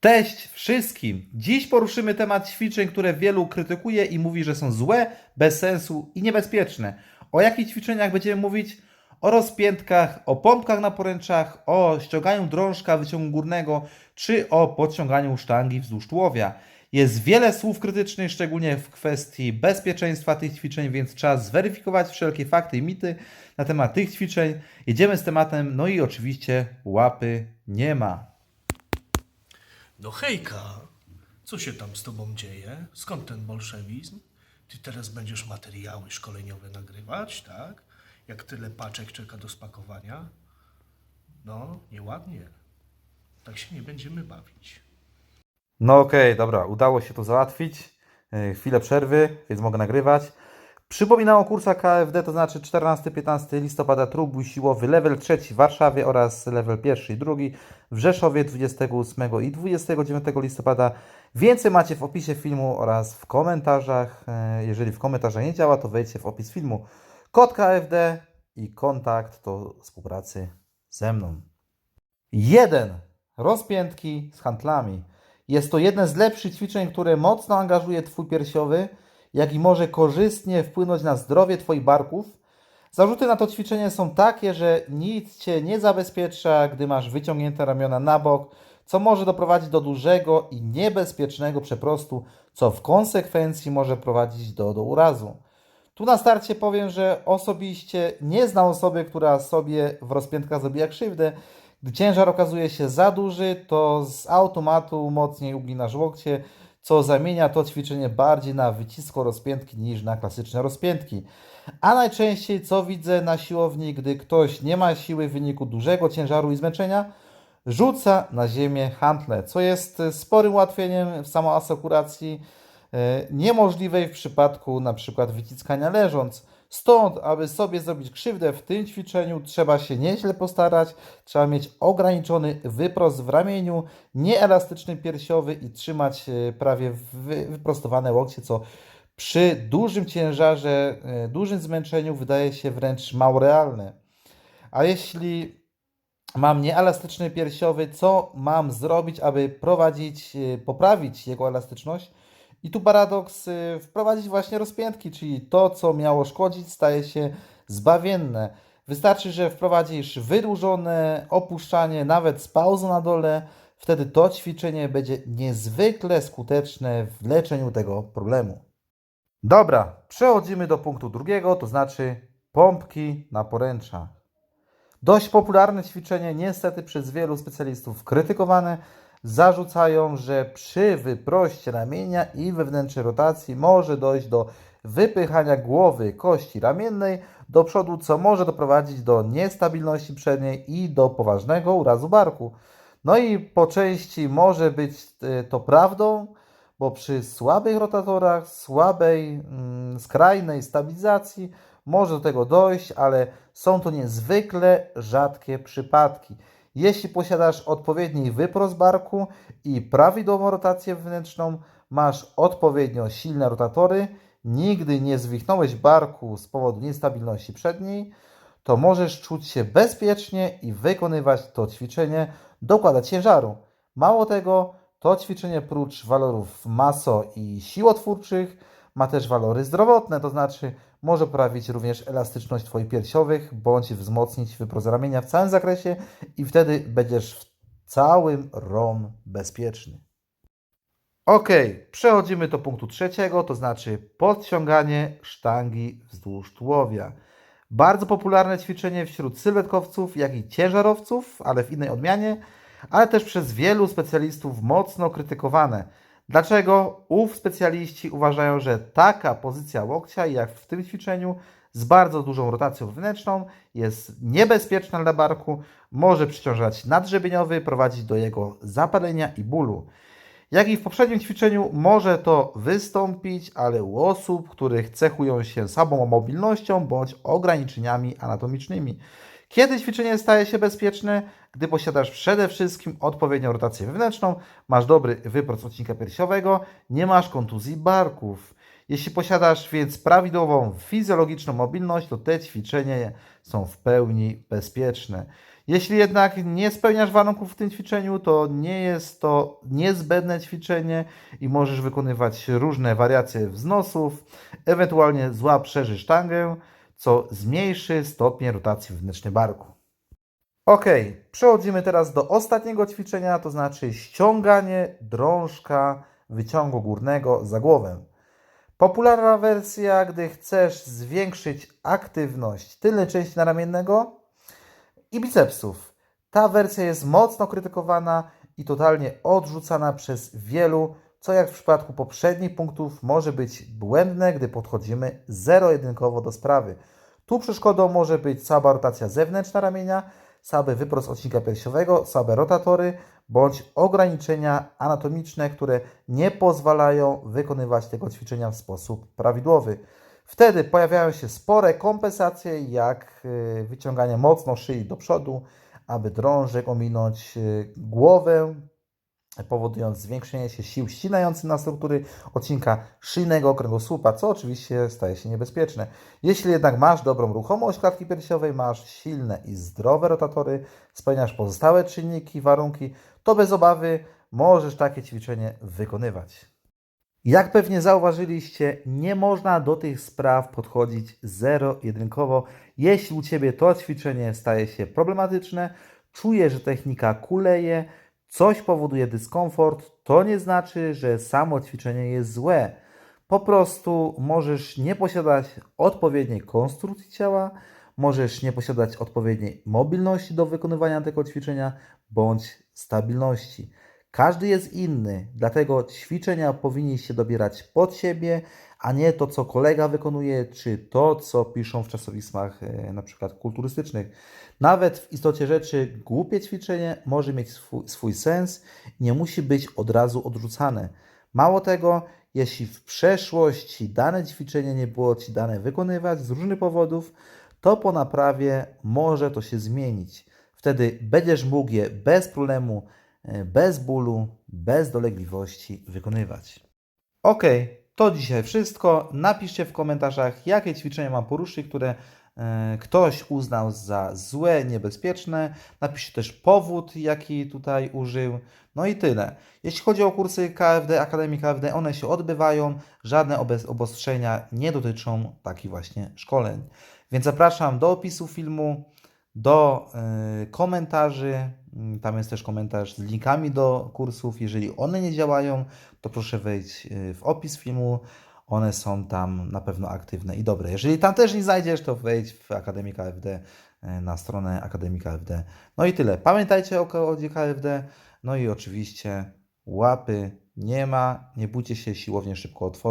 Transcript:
Cześć wszystkim! Dziś poruszymy temat ćwiczeń, które wielu krytykuje i mówi, że są złe, bez sensu i niebezpieczne. O jakich ćwiczeniach będziemy mówić? O rozpiętkach, o pompkach na poręczach, o ściąganiu drążka wyciągu górnego, czy o podciąganiu sztangi wzdłuż tułowia. Jest wiele słów krytycznych, szczególnie w kwestii bezpieczeństwa tych ćwiczeń, więc czas zweryfikować wszelkie fakty i mity na temat tych ćwiczeń. Jedziemy z tematem, no i oczywiście łapy nie ma. No hejka, co się tam z tobą dzieje? Skąd ten bolszewizm? Ty teraz będziesz materiały szkoleniowe nagrywać, tak? Jak tyle paczek czeka do spakowania? No, nieładnie. Tak się nie będziemy bawić. No okej, dobra, udało się to załatwić. Chwilę przerwy, więc mogę nagrywać. Przypominam o kursach KFD, to znaczy 14-15 listopada trójbój siłowy, level 3 w Warszawie oraz level 1 i 2 w Rzeszowie 28 i 29 listopada. Więcej macie w opisie filmu oraz w komentarzach. Jeżeli w komentarzach nie działa, to wejdźcie w opis filmu. Kod KFD i kontakt do współpracy ze mną. 1. Rozpiętki z hantlami. Jest to jedne z lepszych ćwiczeń, które mocno angażuje Twój piersiowy, jak i może korzystnie wpłynąć na zdrowie Twoich barków. Zarzuty na to ćwiczenie są takie, że nic Cię nie zabezpiecza, gdy masz wyciągnięte ramiona na bok, co może doprowadzić do dużego i niebezpiecznego przeprostu, co w konsekwencji może prowadzić do urazu. Tu na starcie powiem, że osobiście nie znam osoby, która sobie w rozpiętkach zrobiła krzywdę. Gdy ciężar okazuje się za duży, to z automatu mocniej uginasz łokcie, co zamienia to ćwiczenie bardziej na wycisko rozpiętki niż na klasyczne rozpiętki. A najczęściej co widzę na siłowni, gdy ktoś nie ma siły w wyniku dużego ciężaru i zmęczenia, rzuca na ziemię hantle, co jest sporym ułatwieniem w samoasekuracji, niemożliwej w przypadku na przykład wyciskania leżąc. Stąd, aby sobie zrobić krzywdę w tym ćwiczeniu, trzeba się nieźle postarać, trzeba mieć ograniczony wyprost w ramieniu, nieelastyczny piersiowy i trzymać prawie wyprostowane łokcie, co przy dużym ciężarze, dużym zmęczeniu wydaje się wręcz mało realne. A jeśli mam nieelastyczny piersiowy, co mam zrobić, aby poprawić jego elastyczność? I tu paradoks, wprowadzić właśnie rozpiętki, czyli to, co miało szkodzić, staje się zbawienne. Wystarczy, że wprowadzisz wydłużone opuszczanie, nawet z pauzą na dole, wtedy to ćwiczenie będzie niezwykle skuteczne w leczeniu tego problemu. Dobra, przechodzimy do punktu drugiego, to znaczy pompki na poręczach. Dość popularne ćwiczenie, niestety przez wielu specjalistów krytykowane. Zarzucają, że przy wyproście ramienia i wewnętrznej rotacji może dojść do wypychania głowy kości ramiennej do przodu, co może doprowadzić do niestabilności przedniej i do poważnego urazu barku. No i po części może być to prawdą, bo przy słabych rotatorach, słabej, skrajnej stabilizacji może do tego dojść, ale są to niezwykle rzadkie przypadki. Jeśli posiadasz odpowiedni wyprost barku i prawidłową rotację wewnętrzną, masz odpowiednio silne rotatory, nigdy nie zwichnąłeś barku z powodu niestabilności przedniej, to możesz czuć się bezpiecznie i wykonywać to ćwiczenie, dokładać ciężaru. Mało tego, to ćwiczenie prócz walorów maso i siłotwórczych ma też walory zdrowotne, to znaczy może poprawić również elastyczność Twoich piersiowych, bądź wzmocnić wyprost ramienia w całym zakresie i wtedy będziesz w całym ROM bezpieczny. Ok, przechodzimy do punktu trzeciego, to znaczy podciąganie sztangi wzdłuż tułowia. Bardzo popularne ćwiczenie wśród sylwetkowców, jak i ciężarowców, ale w innej odmianie, ale też przez wielu specjalistów mocno krytykowane. Dlaczego? Ów specjaliści uważają, że taka pozycja łokcia, jak w tym ćwiczeniu, z bardzo dużą rotacją wewnętrzną, jest niebezpieczna dla barku, może przyciążać nadrzebieniowy, prowadzić do jego zapalenia i bólu. Jak i w poprzednim ćwiczeniu może to wystąpić, ale u osób, których cechują się słabą mobilnością bądź ograniczeniami anatomicznymi. Kiedy ćwiczenie staje się bezpieczne? Gdy posiadasz przede wszystkim odpowiednią rotację wewnętrzną, masz dobry wyprost odcinka piersiowego, nie masz kontuzji barków. Jeśli posiadasz więc prawidłową fizjologiczną mobilność, to te ćwiczenia są w pełni bezpieczne. Jeśli jednak nie spełniasz warunków w tym ćwiczeniu, to nie jest to niezbędne ćwiczenie i możesz wykonywać różne wariacje wznosów, ewentualnie złap szerzy sztangę, co zmniejszy stopień rotacji wewnętrznej barku. Ok, przechodzimy teraz do ostatniego ćwiczenia, to znaczy ściąganie drążka wyciągu górnego za głowę. Popularna wersja, gdy chcesz zwiększyć aktywność tylnej części naramiennego i bicepsów. Ta wersja jest mocno krytykowana i totalnie odrzucana przez wielu, co jak w przypadku poprzednich punktów może być błędne, gdy podchodzimy zero-jedynkowo do sprawy. Tu przeszkodą może być słaba rotacja zewnętrzna ramienia, słaby wyprost odcinka piersiowego, słabe rotatory bądź ograniczenia anatomiczne, które nie pozwalają wykonywać tego ćwiczenia w sposób prawidłowy. Wtedy pojawiają się spore kompensacje, jak wyciąganie mocno szyi do przodu, aby drążek ominąć głowę, powodując zwiększenie się sił ścinających na struktury odcinka szyjnego kręgosłupa, co oczywiście staje się niebezpieczne. Jeśli jednak masz dobrą ruchomość klatki piersiowej, masz silne i zdrowe rotatory, spełniasz pozostałe czynniki, warunki, to bez obawy możesz takie ćwiczenie wykonywać. Jak pewnie zauważyliście, nie można do tych spraw podchodzić zero-jedynkowo. Jeśli u Ciebie to ćwiczenie staje się problematyczne, czujesz, że technika kuleje, coś powoduje dyskomfort, to nie znaczy, że samo ćwiczenie jest złe. Po prostu możesz nie posiadać odpowiedniej konstrukcji ciała, możesz nie posiadać odpowiedniej mobilności do wykonywania tego ćwiczenia bądź stabilności. Każdy jest inny, dlatego ćwiczenia powinniście dobierać pod siebie, a nie to, co kolega wykonuje, czy to, co piszą w czasopismach na przykład kulturystycznych. Nawet w istocie rzeczy głupie ćwiczenie może mieć swój sens i nie musi być od razu odrzucane. Mało tego, jeśli w przeszłości dane ćwiczenie nie było Ci dane wykonywać z różnych powodów, to po naprawie może to się zmienić. Wtedy będziesz mógł je bez problemu, bez bólu, bez dolegliwości wykonywać. Ok, to dzisiaj wszystko. Napiszcie w komentarzach, jakie ćwiczenia mam poruszyć, które ktoś uznał za złe, niebezpieczne. Napiszcie też powód, jaki tutaj użył. No i tyle. Jeśli chodzi o kursy KFD, Akademii KFD, one się odbywają. Żadne obostrzenia nie dotyczą takich właśnie szkoleń. Więc zapraszam do opisu filmu, do komentarzy. Tam jest też komentarz z linkami do kursów. Jeżeli one nie działają, to proszę wejść w opis filmu. One są tam na pewno aktywne i dobre. Jeżeli tam też nie znajdziesz, to wejdź w Akademię KFD, na stronę Akademii KFD. No i tyle. Pamiętajcie o kodzie KFD. No i oczywiście łapy nie ma. Nie bójcie się, siłownie szybko otworzyć.